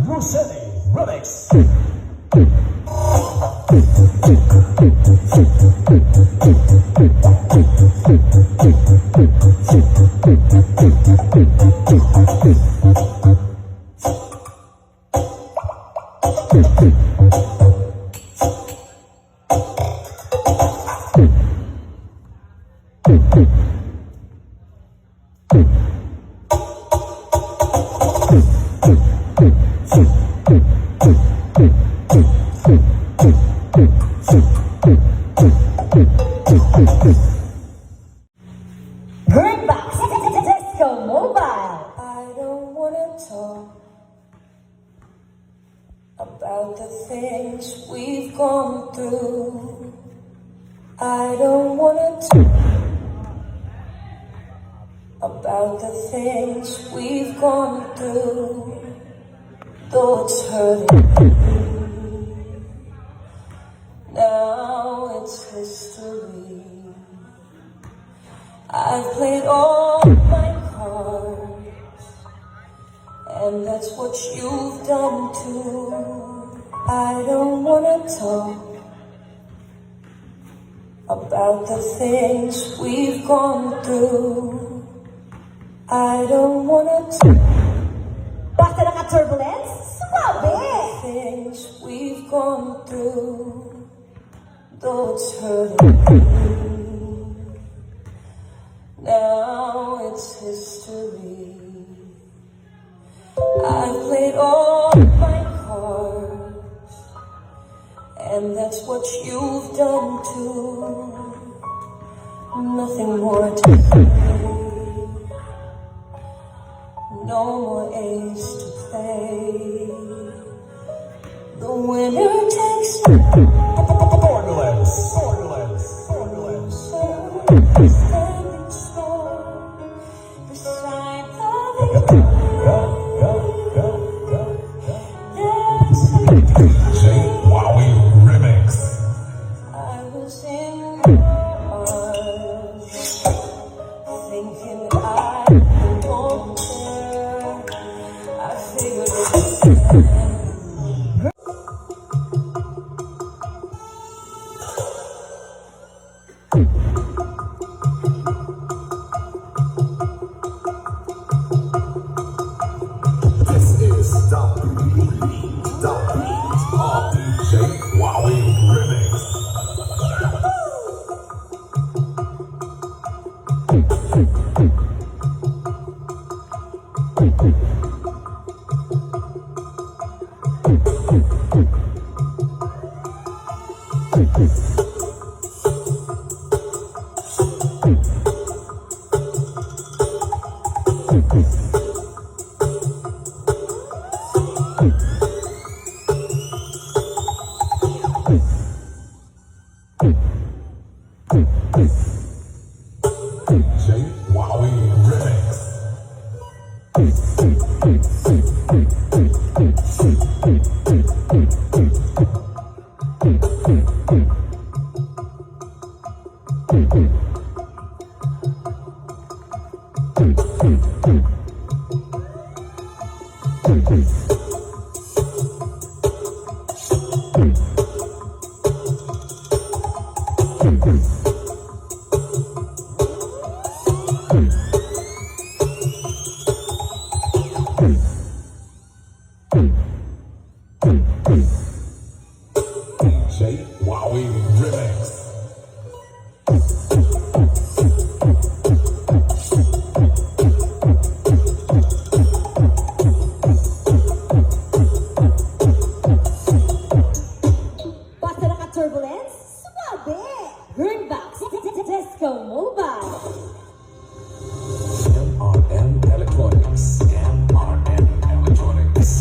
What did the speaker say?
Rossetti Remix. Bring back Disco Mobile. I don't wanna talk about the things we've gone through. I don't wanna talk about the things we've gone through. Though it's hurting me, now it's history. I've played all my cards, and that's what you've done too. I don't wanna talk about the things we've gone through. I don't wanna talk Basta naka-turbulence? Swabe! about the things we've gone through. Though it's hurting me, now it's history. I've played all my cards, and that's what you've done too. Nothing more to say, no more ace to play. The winner takes Formulance. standing strong beside the victor. DJ Wowie Remix. I was in your arms, thinking I won't care. I figured it. This is the beat of DJ Wowie Remix. DJ Wowie Remix. DJ Wowie Remix. Basta naka-turbulence? Swabe! Bring back Disco Mobile. MRM Electronics. MRM Electronics.